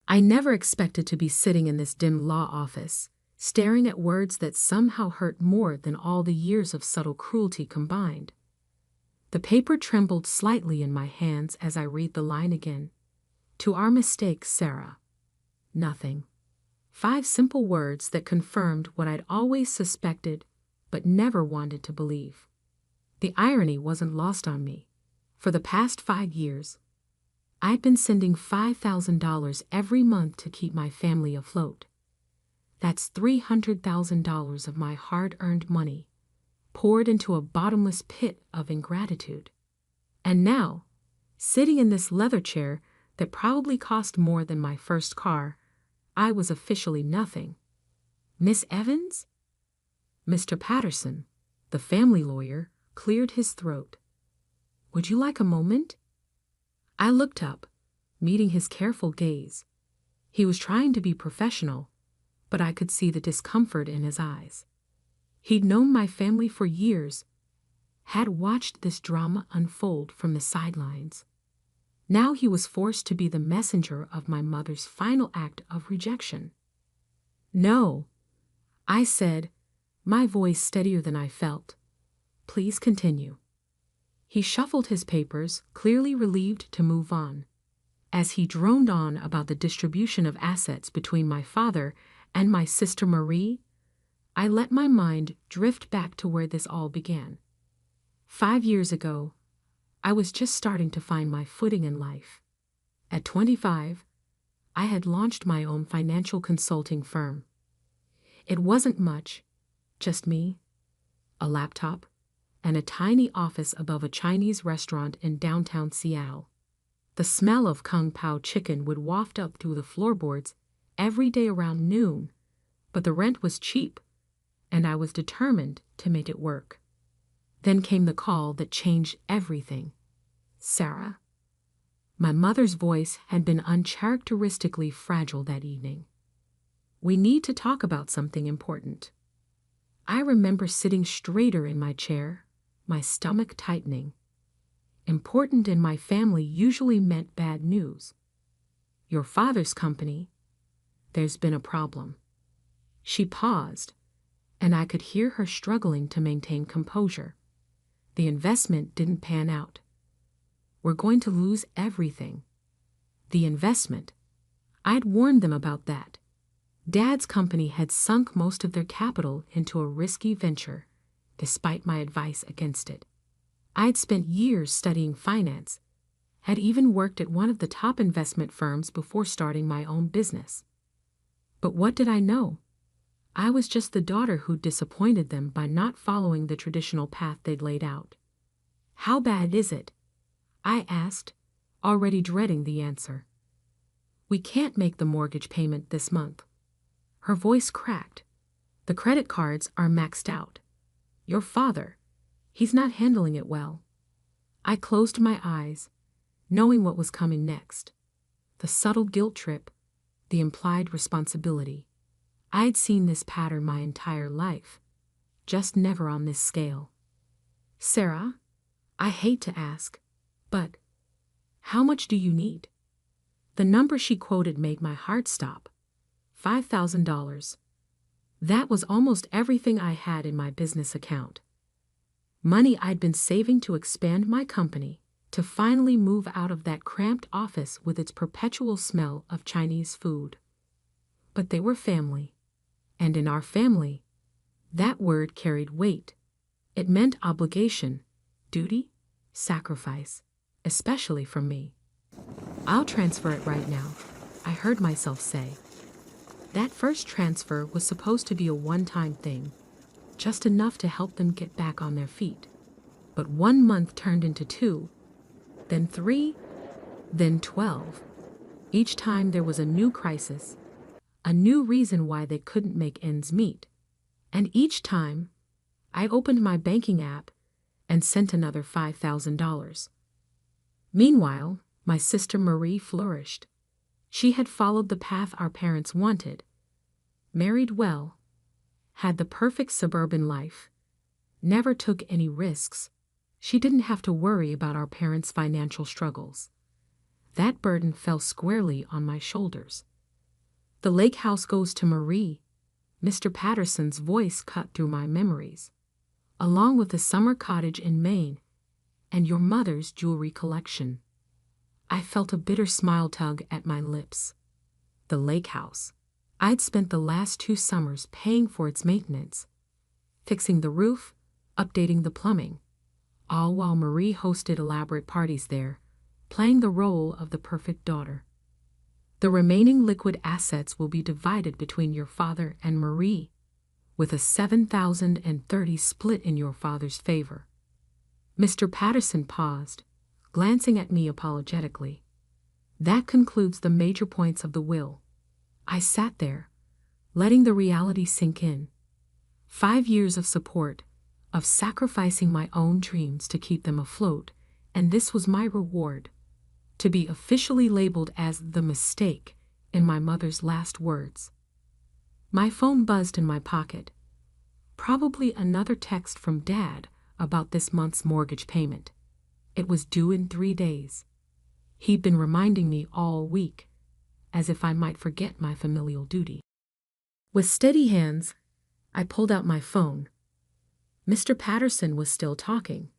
I never expected to be sitting in this dim law office, staring at words that somehow hurt more than all the years of subtle cruelty combined. The paper trembled slightly in my hands as I read the line again. To our mistake, Sarah. Nothing. 5 simple words that confirmed what I'd always suspected but never wanted to believe. The irony wasn't lost on me. For the past 5 years, I'd been sending $5,000 every month to keep my family afloat. That's $300,000 of my hard-earned money, poured into a bottomless pit of ingratitude. And now, sitting in this leather chair that probably cost more than my first car, I was officially nothing. Miss Evans? Mr. Patterson, the family lawyer, cleared his throat. Would you like a moment? I looked up, meeting his careful gaze. He was trying to be professional, but I could see the discomfort in his eyes. He'd known my family for years, had watched this drama unfold from the sidelines. Now he was forced to be the messenger of my mother's final act of rejection. No, I said, my voice steadier than I felt. Please continue. He shuffled his papers, clearly relieved to move on. As he droned on about the distribution of assets between my father and my sister Marie, I let my mind drift back to where this all began. 5 years ago, I was just starting to find my footing in life. At 25, I had launched my own financial consulting firm. It wasn't much, just me, a laptop, and a tiny office above a Chinese restaurant in downtown Seattle. The smell of Kung Pao chicken would waft up through the floorboards every day around noon, but the rent was cheap, and I was determined to make it work. Then came the call that changed everything. Sarah. My mother's voice had been uncharacteristically fragile that evening. We need to talk about something important. I remember sitting straighter in my chair, my stomach tightening. Important in my family usually meant bad news. Your father's company, there's been a problem. She paused, and I could hear her struggling to maintain composure. The investment didn't pan out. We're going to lose everything. The investment. I'd warned them about that. Dad's company had sunk most of their capital into a risky venture, despite my advice against it. I'd spent years studying finance, had even worked at one of the top investment firms before starting my own business. But what did I know? I was just the daughter who disappointed them by not following the traditional path they'd laid out. How bad is it? I asked, already dreading the answer. We can't make the mortgage payment this month. Her voice cracked. The credit cards are maxed out. Your father, he's not handling it well. I closed my eyes, knowing what was coming next. The subtle guilt trip, the implied responsibility. I'd seen this pattern my entire life, just never on this scale. Sarah, I hate to ask, but how much do you need? The number she quoted made my heart stop. $5,000. That was almost everything I had in my business account. Money I'd been saving to expand my company, to finally move out of that cramped office with its perpetual smell of Chinese food. But they were family. And in our family, that word carried weight. It meant obligation, duty, sacrifice, especially from me. I'll transfer it right now, I heard myself say. That first transfer was supposed to be a one-time thing, just enough to help them get back on their feet. But 1 month turned into 2, then 3, then 12. Each time there was a new crisis, a new reason why they couldn't make ends meet. And each time, I opened my banking app and sent another $5,000. Meanwhile, my sister Marie flourished. She had followed the path our parents wanted, married well, had the perfect suburban life, never took any risks. She didn't have to worry about our parents' financial struggles. That burden fell squarely on my shoulders. The lake house goes to Marie. Mr. Patterson's voice cut through my memories, along with the summer cottage in Maine and your mother's jewelry collection. I felt a bitter smile tug at my lips. The lake house. I'd spent the last 2 summers paying for its maintenance, fixing the roof, updating the plumbing, all while Marie hosted elaborate parties there, playing the role of the perfect daughter. The remaining liquid assets will be divided between your father and Marie, with a 7,030 split in your father's favor. Mr. Patterson paused, glancing at me apologetically. That concludes the major points of the will. I sat there, letting the reality sink in. 5 years of support, of sacrificing my own dreams to keep them afloat, and this was my reward: to be officially labeled as the mistake in my mother's last words. My phone buzzed in my pocket. Probably another text from Dad about this month's mortgage payment. It was due in 3 days. He'd been reminding me all week, as if I might forget my familial duty. With steady hands, I pulled out my phone. Mr. Patterson was still talking.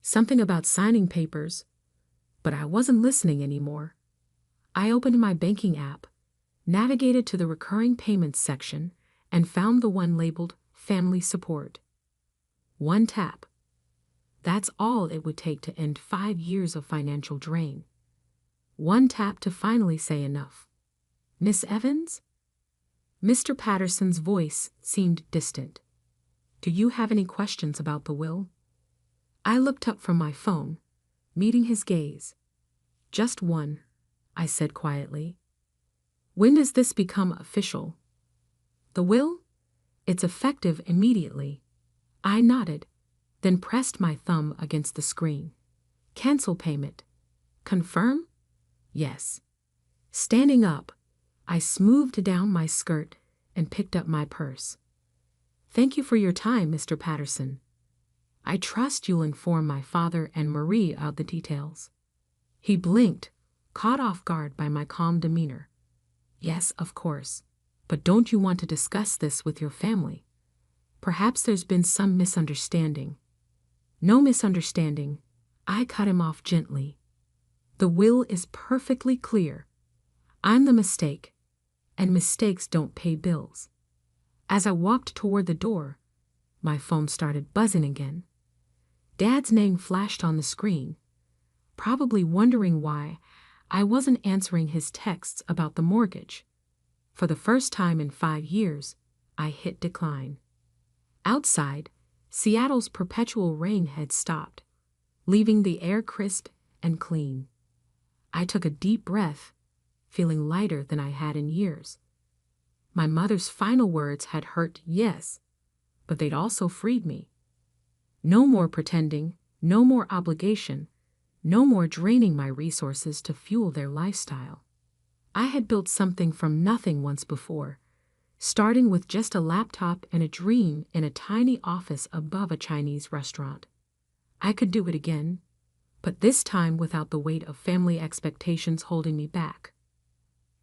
Something about signing papers, but I wasn't listening anymore. I opened my banking app, navigated to the recurring payments section, and found the one labeled Family Support. 1 tap. That's all it would take to end 5 years of financial drain. 1 tap to finally say enough. Miss Evans? Mr. Patterson's voice seemed distant. Do you have any questions about the will? I looked up from my phone, meeting his gaze. Just one, I said quietly. When does this become official? The will? It's effective immediately. I nodded, then pressed my thumb against the screen. Cancel payment. Confirm? Yes. Standing up, I smoothed down my skirt and picked up my purse. Thank you for your time, Mr. Patterson. I trust you'll inform my father and Marie of the details. He blinked, caught off guard by my calm demeanor. Yes, of course. But don't you want to discuss this with your family? Perhaps there's been some misunderstanding. No misunderstanding. I cut him off gently. The will is perfectly clear. I'm the mistake, and mistakes don't pay bills. As I walked toward the door, my phone started buzzing again. Dad's name flashed on the screen, probably wondering why I wasn't answering his texts about the mortgage. For the first time in 5 years, I hit decline. Outside, Seattle's perpetual rain had stopped, leaving the air crisp and clean. I took a deep breath, feeling lighter than I had in years. My mother's final words had hurt, yes, but they'd also freed me. No more pretending, no more obligation, no more draining my resources to fuel their lifestyle. I had built something from nothing once before, starting with just a laptop and a dream in a tiny office above a Chinese restaurant. I could do it again, but this time without the weight of family expectations holding me back.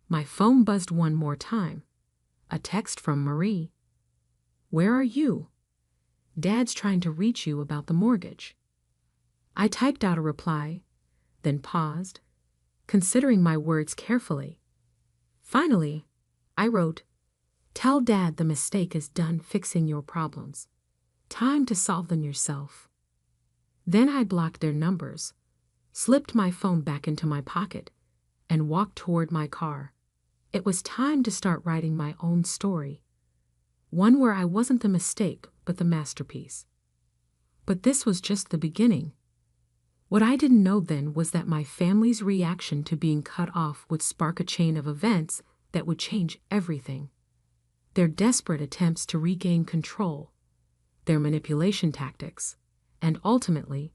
My phone buzzed one more time. A text from Marie. Where are you? Dad's trying to reach you about the mortgage. I typed out a reply, then paused, considering my words carefully. Finally, I wrote, Tell Dad the mistake is done fixing your problems. Time to solve them yourself. Then I blocked their numbers, slipped my phone back into my pocket, and walked toward my car. It was time to start writing my own story, one where I wasn't the mistake but the masterpiece. But this was just the beginning. What I didn't know then was that my family's reaction to being cut off would spark a chain of events that would change everything. Their desperate attempts to regain control, their manipulation tactics, and ultimately,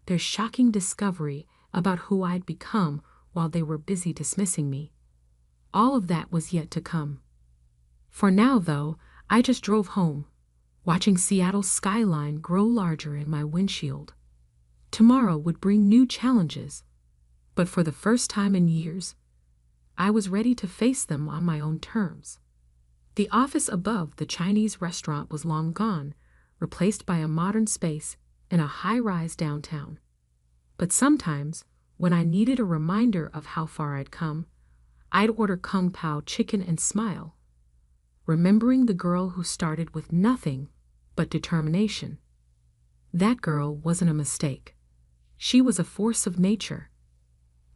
their shocking discovery about who I'd become while they were busy dismissing me. All of that was yet to come. For now, though, I just drove home, watching Seattle's skyline grow larger in my windshield. Tomorrow would bring new challenges, but for the first time in years, I was ready to face them on my own terms. The office above the Chinese restaurant was long gone, replaced by a modern space in a high-rise downtown. But sometimes, when I needed a reminder of how far I'd come, I'd order Kung Pao chicken and smile, remembering the girl who started with nothing but determination. That girl wasn't a mistake. She was a force of nature.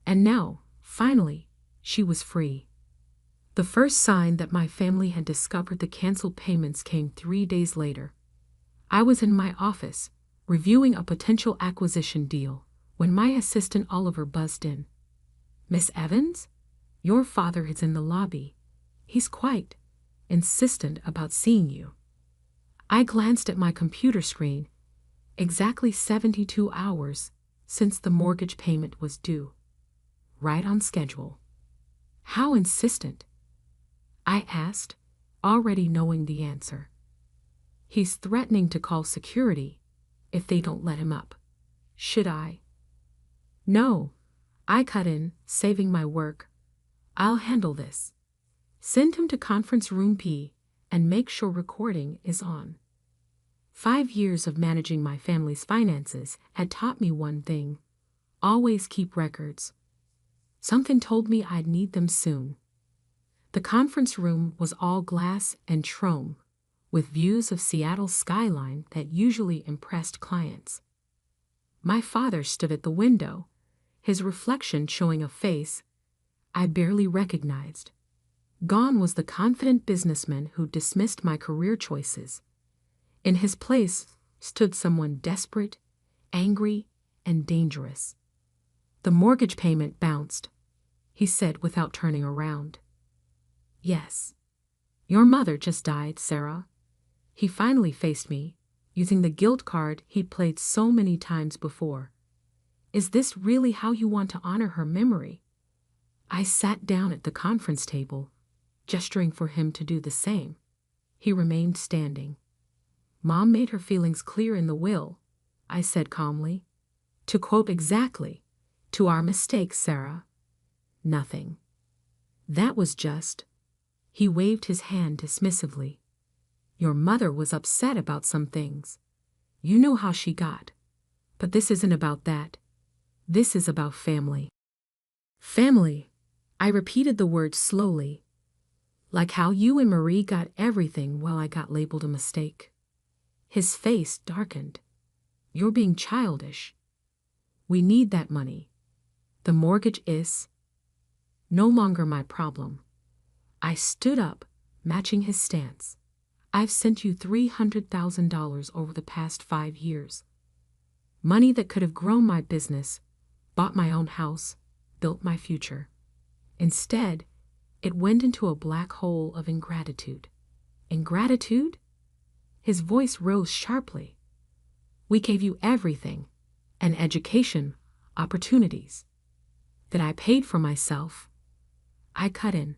And now, finally, she was free. The first sign that my family had discovered the canceled payments came 3 days later. I was in my office, reviewing a potential acquisition deal, when my assistant Oliver buzzed in. "Miss Evans? Your father is in the lobby. He's quite insistent about seeing you." I glanced at my computer screen. Exactly 72 hours since the mortgage payment was due. Right on schedule. "How insistent?" I asked, already knowing the answer. "He's threatening to call security if they don't let him up." Should I? "No," I cut in, saving my work. "I'll handle this. Send him to conference room P and make sure recording is on." 5 years of managing my family's finances had taught me one thing: always keep records. Something told me I'd need them soon. The conference room was all glass and chrome, with views of Seattle's skyline that usually impressed clients. My father stood at the window, his reflection showing a face I barely recognized. Gone was the confident businessman who dismissed my career choices. In his place stood someone desperate, angry, and dangerous. "The mortgage payment bounced," he said without turning around. "Yes. Your mother just died, Sarah." He finally faced me, using the guilt card he'd played so many times before. "Is this really how you want to honor her memory?" I sat down at the conference table, gesturing for him to do the same. He remained standing. "Mom made her feelings clear in the will," I said calmly. "To quote exactly, 'To our mistakes, Sarah.' Nothing. That was just." He waved his hand dismissively. "Your mother was upset about some things. You know how she got. But this isn't about that. This is about family." "Family." I repeated the word slowly. "Like how you and Marie got everything while I got labeled a mistake." His face darkened. "You're being childish. We need that money. The mortgage is no longer my problem." I stood up, matching his stance. "I've sent you $300,000 over the past 5 years. Money that could have grown my business, bought my own house, built my future. Instead, it went into a black hole of ingratitude." "Ingratitude?" His voice rose sharply. "We gave you everything: an education, opportunities." "That I paid for myself." I cut in.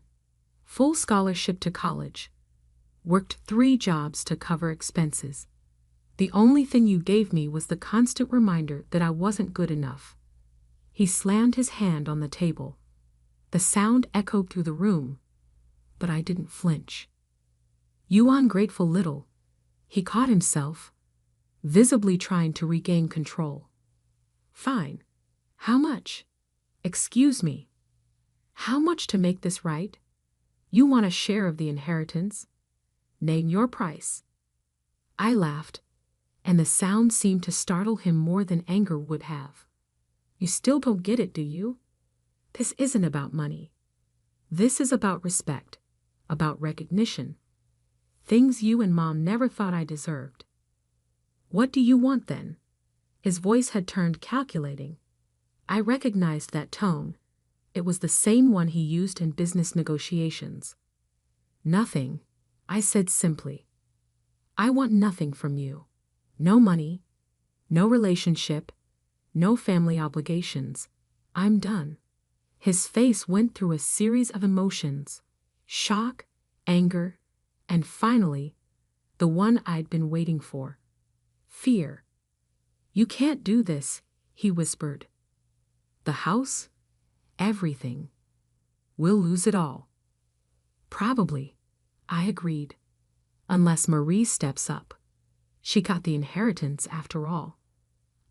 "Full scholarship to college. Worked 3 jobs to cover expenses. The only thing you gave me was the constant reminder that I wasn't good enough." He slammed his hand on the table. The sound echoed through the room, but I didn't flinch. "You ungrateful little." He caught himself, visibly trying to regain control. "Fine. How much?" "Excuse me. How much to make this right? You want a share of the inheritance? Name your price." I laughed, and the sound seemed to startle him more than anger would have. "You still don't get it, do you? This isn't about money. This is about respect, about recognition. Things you and Mom never thought I deserved." "What do you want then?" His voice had turned calculating. I recognized that tone. It was the same one he used in business negotiations. "Nothing," I said simply. "I want nothing from you. No money, no relationship, no family obligations. I'm done." His face went through a series of emotions: shock, anger, and finally, the one I'd been waiting for: fear. "You can't do this," he whispered. "The house? Everything. We'll lose it all. Probably, I agreed. Unless Marie steps up. She got the inheritance after all.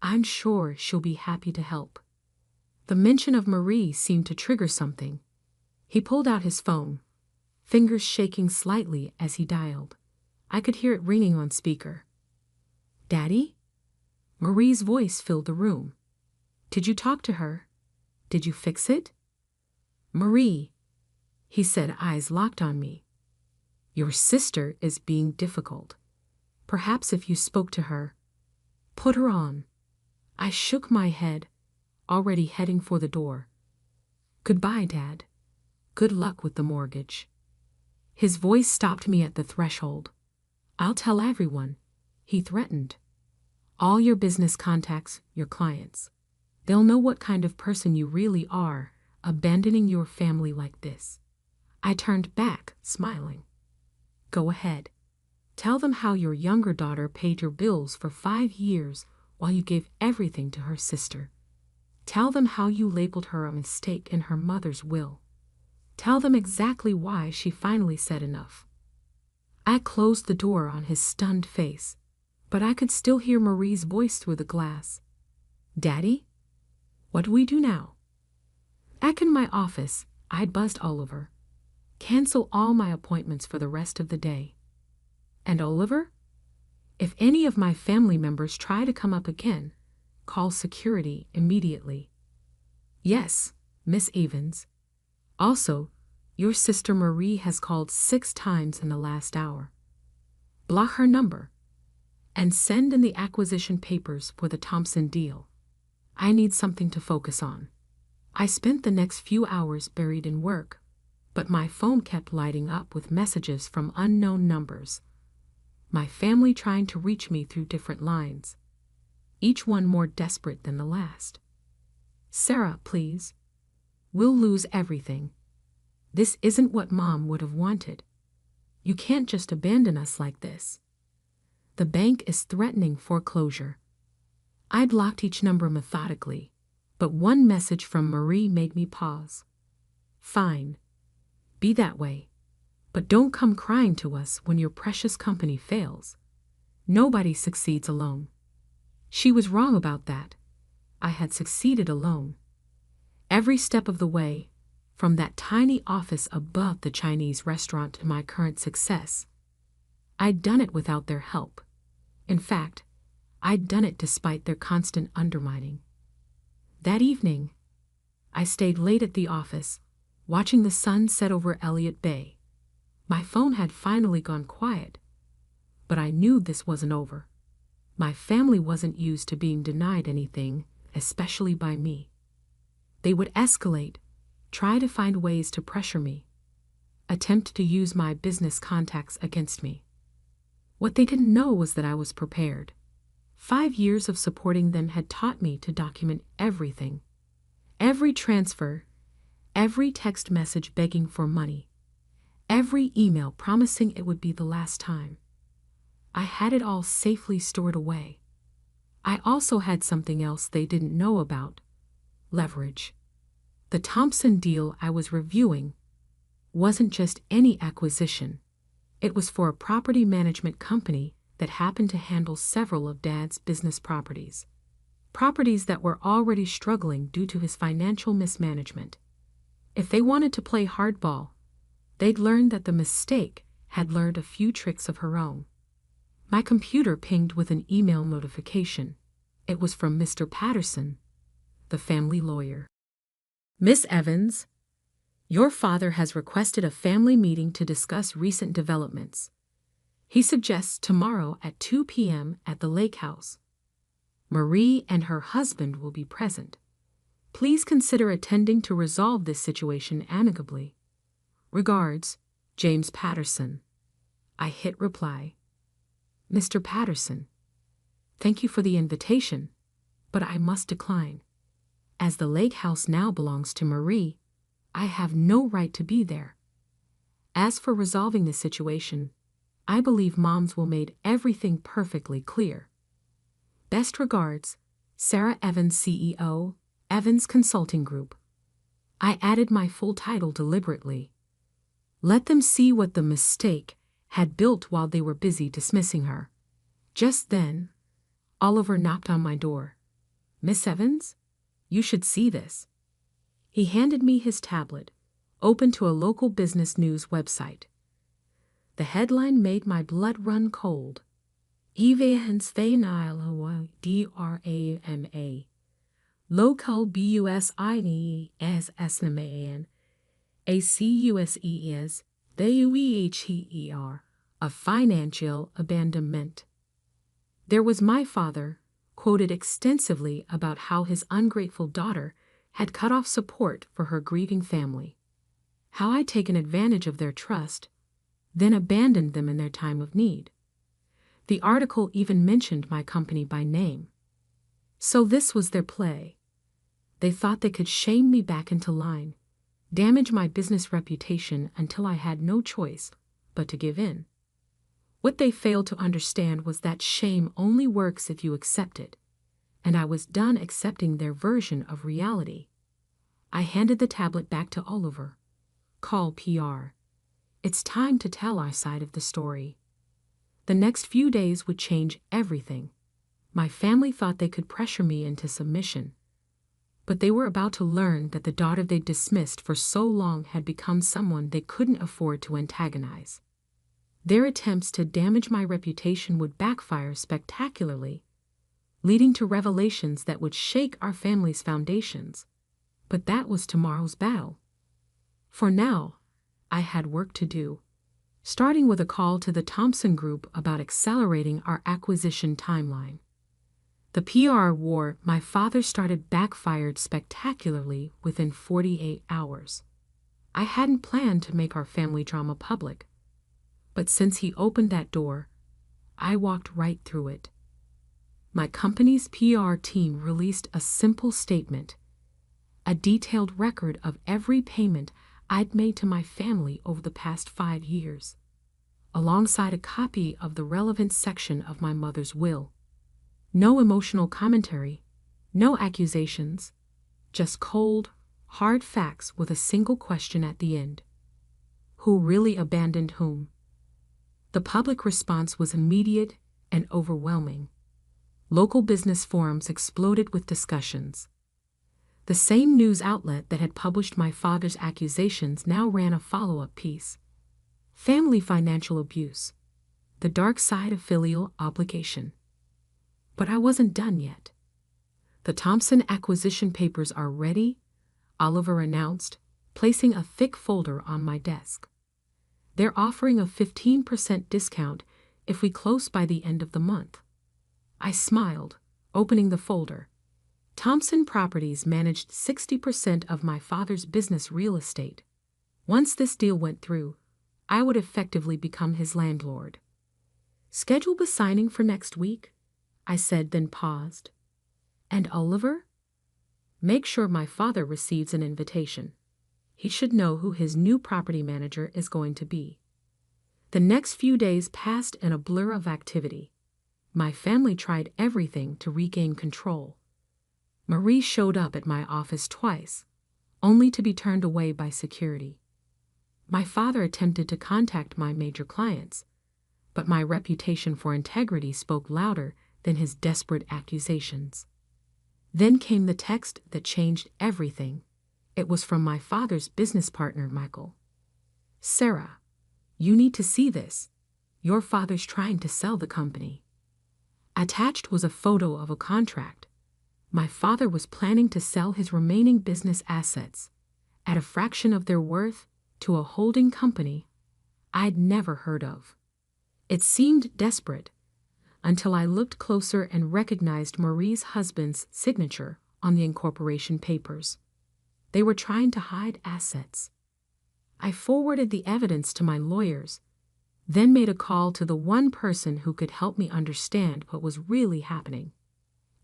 I'm sure she'll be happy to help. The mention of Marie seemed to trigger something. He pulled out his phone, fingers shaking slightly as he dialed. I could hear it ringing on speaker. Daddy? Marie's voice filled the room. Did you talk to her? Did you fix it? Marie, he said, eyes locked on me. Your sister is being difficult. Perhaps if you spoke to her. Put her on. I shook my head, already heading for the door. Goodbye, Dad. Good luck with the mortgage. His voice stopped me at the threshold. I'll tell everyone, he threatened. All your business contacts, your clients. They'll know what kind of person you really are, abandoning your family like this. I turned back, smiling. Go ahead. Tell them how your younger daughter paid your bills for 5 years while you gave everything to her sister. Tell them how you labeled her a mistake in her mother's will. Tell them exactly why she finally said enough. I closed the door on his stunned face, but I could still hear Marie's voice through the glass. Daddy? What do we do now? Back in my office, I'd buzzed Oliver. Cancel all my appointments for the rest of the day. And Oliver? If any of my family members try to come up again, call security immediately. Yes, Miss Evans. Also, your sister Marie has called 6 times in the last hour. Block her number. And send in the acquisition papers for the Thompson deal. I need something to focus on. I spent the next few hours buried in work, but my phone kept lighting up with messages from unknown numbers. My family trying to reach me through different lines, each one more desperate than the last. Sarah, please. We'll lose everything. This isn't what Mom would have wanted. You can't just abandon us like this. The bank is threatening foreclosure. I blocked each number methodically, but one message from Marie made me pause. Fine. Be that way. But don't come crying to us when your precious company fails. Nobody succeeds alone. She was wrong about that. I had succeeded alone. Every step of the way, from that tiny office above the Chinese restaurant to my current success. I'd done it without their help. In fact, I'd done it despite their constant undermining. That evening, I stayed late at the office, watching the sun set over Elliott Bay. My phone had finally gone quiet, but I knew this wasn't over. My family wasn't used to being denied anything, especially by me. They would escalate, try to find ways to pressure me, attempt to use my business contacts against me. What they didn't know was that I was prepared. 5 years of supporting them had taught me to document everything. Every transfer, every text message begging for money, every email promising it would be the last time. I had it all safely stored away. I also had something else they didn't know about: leverage. The Thompson deal I was reviewing wasn't just any acquisition. It was for a property management company that happened to handle several of Dad's business properties. Properties that were already struggling due to his financial mismanagement. If they wanted to play hardball, they'd learned that the mistake had learned a few tricks of her own. My computer pinged with an email notification. It was from Mr. Patterson, the family lawyer. Miss Evans, your father has requested a family meeting to discuss recent developments. He suggests tomorrow at 2 p.m. at the Lake House. Marie and her husband will be present. Please consider attending to resolve this situation amicably. Regards, James Patterson. I hit reply. Mr. Patterson, thank you for the invitation, but I must decline. As the Lake House now belongs to Marie, I have no right to be there. As for resolving the situation, I believe Moms will made everything perfectly clear. Best regards, Sarah Evans, CEO, Evans Consulting Group. I added my full title deliberately. Let them see what the mistake had built while they were busy dismissing her. Just then, Oliver knocked on my door. "Miss Evans? You should see this." He handed me his tablet, open to a local business news website. The headline made my blood run cold. Evans Drama. Local BUSINESSMAN. ACUSES. THEUEHER. A financial abandonment. There was my father, quoted extensively about how his ungrateful daughter had cut off support for her grieving family, how I'd taken advantage of their trust, then abandoned them in their time of need. The article even mentioned my company by name. So this was their play. They thought they could shame me back into line, damage my business reputation until I had no choice but to give in. What they failed to understand was that shame only works if you accept it, and I was done accepting their version of reality. I handed the tablet back to Oliver. "Call PR. It's time to tell our side of the story." The next few days would change everything. My family thought they could pressure me into submission, but they were about to learn that the daughter they dismissed for so long had become someone they couldn't afford to antagonize. Their attempts to damage my reputation would backfire spectacularly, leading to revelations that would shake our family's foundations. But that was tomorrow's battle. For now, I had work to do, starting with a call to the Thompson Group about accelerating our acquisition timeline. The PR war my father started backfired spectacularly within 48 hours. I hadn't planned to make our family drama public, but since he opened that door, I walked right through it. My company's PR team released a simple statement, a detailed record of every payment I'd made to my family over the past 5 years, alongside a copy of the relevant section of my mother's will. No emotional commentary, no accusations, just cold, hard facts with a single question at the end. Who really abandoned whom? The public response was immediate and overwhelming. Local business forums exploded with discussions. The same news outlet that had published my father's accusations now ran a follow-up piece. Family financial abuse. The dark side of filial obligation. But I wasn't done yet. "The Thompson acquisition papers are ready," Oliver announced, placing a thick folder on my desk. "They're offering a 15% discount if we close by the end of the month." I smiled, opening the folder. Thompson Properties managed 60% of my father's business real estate. Once this deal went through, I would effectively become his landlord. "Schedule the signing for next week," I said, then paused. "And Oliver?" "Make sure my father receives an invitation. He should know who his new property manager is going to be." The next few days passed in a blur of activity. My family tried everything to regain control. Marie showed up at my office twice, only to be turned away by security. My father attempted to contact my major clients, but my reputation for integrity spoke louder than his desperate accusations. Then came the text that changed everything. It was from my father's business partner, Michael. "Sarah, you need to see this. Your father's trying to sell the company." Attached was a photo of a contract. My father was planning to sell his remaining business assets at a fraction of their worth to a holding company I'd never heard of. It seemed desperate until I looked closer and recognized Marie's husband's signature on the incorporation papers. They were trying to hide assets. I forwarded the evidence to my lawyers, then made a call to the one person who could help me understand what was really happening.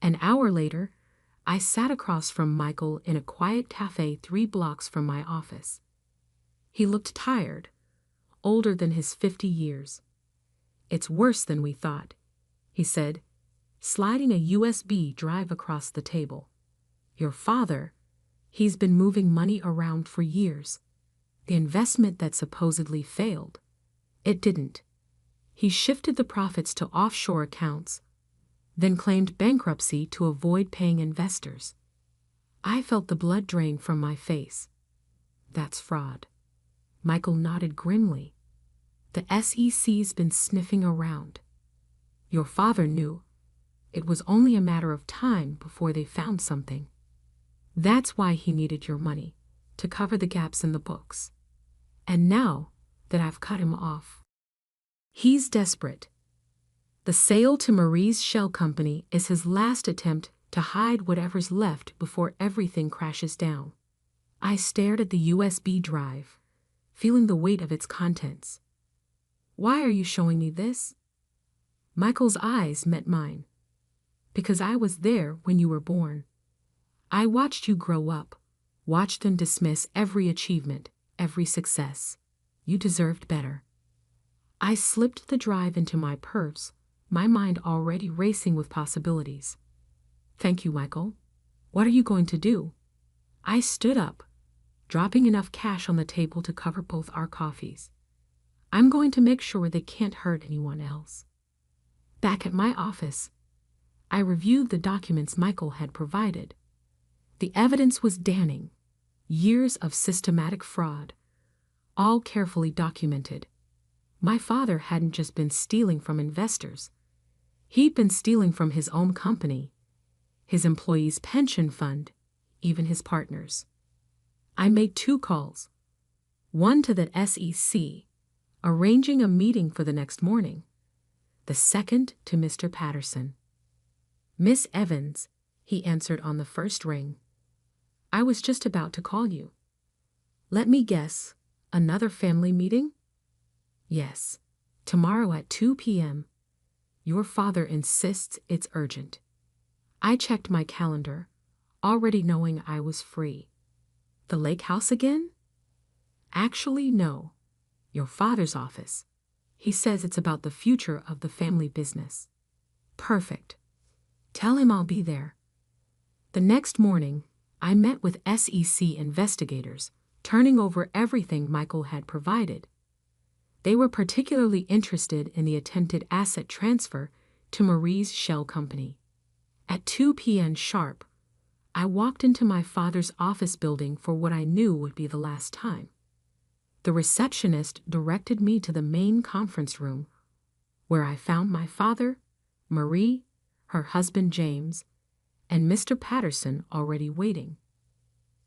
An hour later, I sat across from Michael in a quiet cafe 3 blocks from my office. He looked tired, older than his 50 years. "It's worse than we thought," he said, sliding a USB drive across the table. "Your father, He's been moving money around for years. The investment that supposedly failed, it didn't. He shifted the profits to offshore accounts, then claimed bankruptcy to avoid paying investors. I felt the blood drain from my face. That's fraud. Michael nodded grimly. The SEC's been sniffing around. Your father knew. It was only a matter of time before they found something. That's why he needed your money, to cover the gaps in the books. And now that I've cut him off, he's desperate. The sale to Marie's shell company is his last attempt to hide whatever's left before everything crashes down. I stared at the USB drive, feeling the weight of its contents. Why are you showing me this? Michael's eyes met mine. Because I was there when you were born. I watched you grow up, watched them dismiss every achievement, every success. You deserved better. I slipped the drive into my purse, my mind already racing with possibilities. Thank you, Michael. What are you going to do? I stood up, dropping enough cash on the table to cover both our coffees. I'm going to make sure they can't hurt anyone else. Back at my office, I reviewed the documents Michael had provided. The evidence was damning. Years of systematic fraud, all carefully documented. My father hadn't just been stealing from investors. He'd been stealing from his own company, his employees' pension fund, even his partners. I made 2 calls. One to the SEC, arranging a meeting for the next morning. The second to Mr. Patterson. Miss Evans, he answered on the first ring. I was just about to call you. Let me guess, another family meeting? Yes, tomorrow at 2 p.m. Your father insists it's urgent. I checked my calendar, already knowing I was free. The lake house again? Actually, no. Your father's office. He says it's about the future of the family business. Perfect. Tell him I'll be there. The next morning, I met with SEC investigators, turning over everything Michael had provided. They were particularly interested in the attempted asset transfer to Marie's shell company. At 2 p.m. sharp, I walked into my father's office building for what I knew would be the last time. The receptionist directed me to the main conference room, where I found my father, Marie, her husband James, and Mr. Patterson already waiting.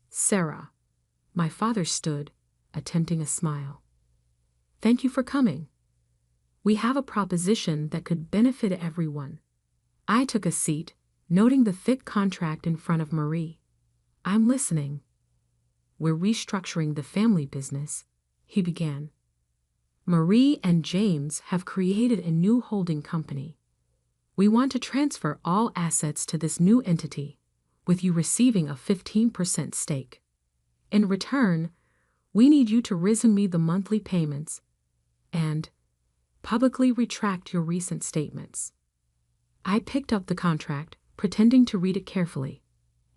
Sarah, my father stood, attempting a smile. Thank you for coming. We have a proposition that could benefit everyone. I took a seat, noting the thick contract in front of Marie. I'm listening. We're restructuring the family business, he began. Marie and James have created a new holding company. We want to transfer all assets to this new entity, with you receiving a 15% stake. In return, we need you to resume me the monthly payments and publicly retract your recent statements. I picked up the contract, pretending to read it carefully.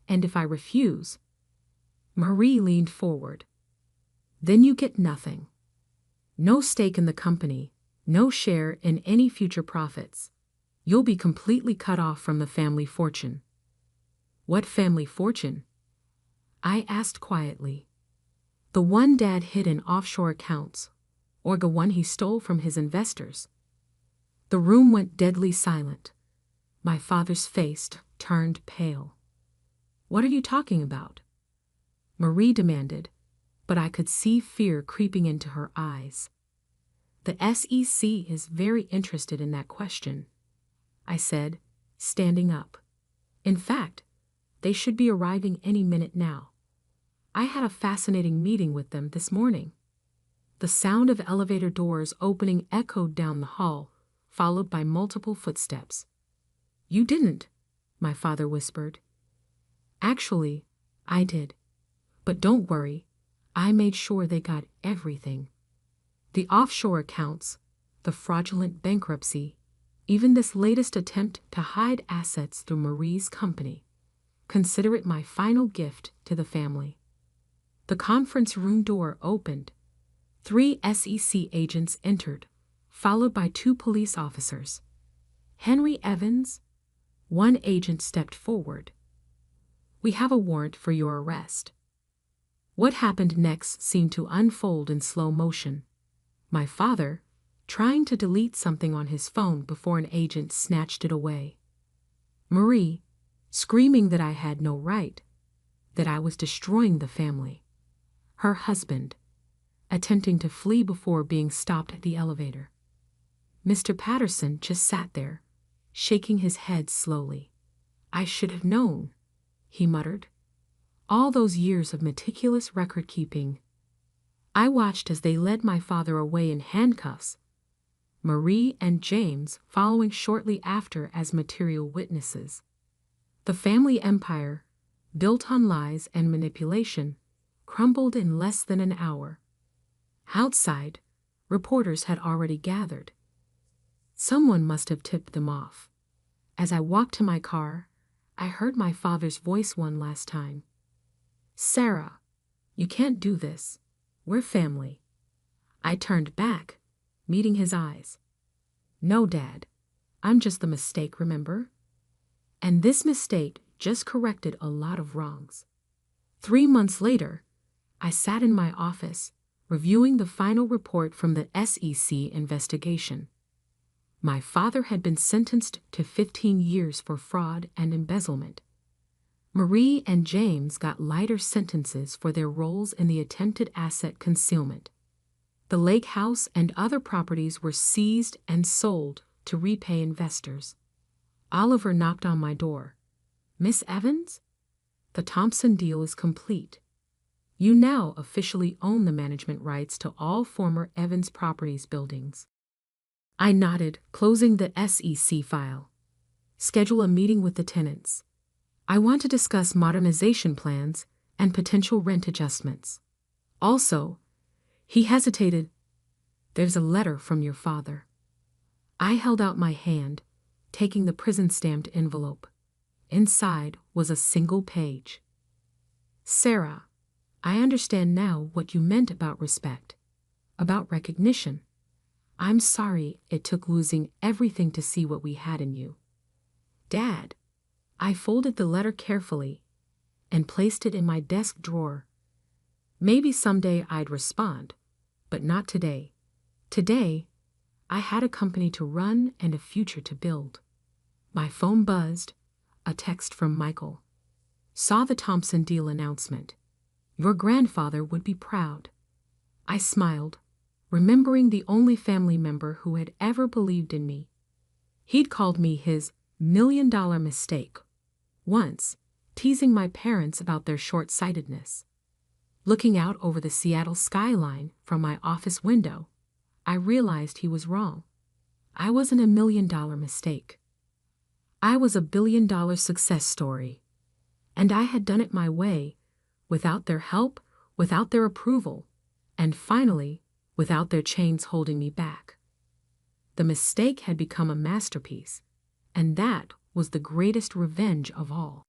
And if I refuse, Marie leaned forward. Then you get nothing. No stake in the company, no share in any future profits. You'll be completely cut off from the family fortune. What family fortune? I asked quietly. The one Dad hid in offshore accounts, or the one he stole from his investors. The room went deadly silent. My father's face turned pale. What are you talking about? Marie demanded, but I could see fear creeping into her eyes. The SEC is very interested in that question, I said, standing up. In fact, they should be arriving any minute now. I had a fascinating meeting with them this morning. The sound of elevator doors opening echoed down the hall, followed by multiple footsteps. You didn't, my father whispered. Actually, I did. But don't worry, I made sure they got everything. The offshore accounts, the fraudulent bankruptcy, even this latest attempt to hide assets through Marie's company. consider it my final gift to the family. The conference room door opened. 3 SEC agents entered, followed by 2 police officers. Henry Evans? One agent stepped forward. We have a warrant for your arrest. What happened next seemed to unfold in slow motion. My father, trying to delete something on his phone before an agent snatched it away. Marie, screaming that I had no right, that I was destroying the family. Her husband, attempting to flee before being stopped at the elevator. Mr. Patterson just sat there, shaking his head slowly. I should have known, he muttered. All those years of meticulous record-keeping. I watched as they led my father away in handcuffs, Marie and James following shortly after as material witnesses. The family empire, built on lies and manipulation, crumbled in less than an hour. Outside, reporters had already gathered. Someone must have tipped them off. As I walked to my car, I heard my father's voice one last time. Sarah, you can't do this. We're family. I turned back, meeting his eyes. No, Dad. I'm just the mistake, remember? And this mistake just corrected a lot of wrongs. 3 months later, I sat in my office, reviewing the final report from the SEC investigation. My father had been sentenced to 15 years for fraud and embezzlement. Marie and James got lighter sentences for their roles in the attempted asset concealment. The lake house and other properties were seized and sold to repay investors. Oliver knocked on my door. Miss Evans? The Thompson deal is complete. You now officially own the management rights to all former Evans Properties buildings. I nodded, closing the SEC file. Schedule a meeting with the tenants. I want to discuss modernization plans and potential rent adjustments. Also, he hesitated. There's a letter from your father. I held out my hand, taking the prison-stamped envelope. Inside was a single page. Sarah, I understand now what you meant about respect, about recognition. I'm sorry it took losing everything to see what we had in you. Dad, I folded the letter carefully and placed it in my desk drawer. Maybe someday I'd respond, but not today. Today, I had a company to run and a future to build. My phone buzzed, a text from Michael. Saw the Thompson deal announcement. Your grandfather would be proud. I smiled, remembering the only family member who had ever believed in me. He'd called me his $1,000,000 mistake once, teasing my parents about their short-sightedness. Looking out over the Seattle skyline from my office window, I realized he was wrong. I wasn't a $1,000,000 mistake. I was a $1 billion success story. And I had done it my way, without their help, without their approval, and finally, without their chains holding me back. The mistake had become a masterpiece, and that was the greatest revenge of all.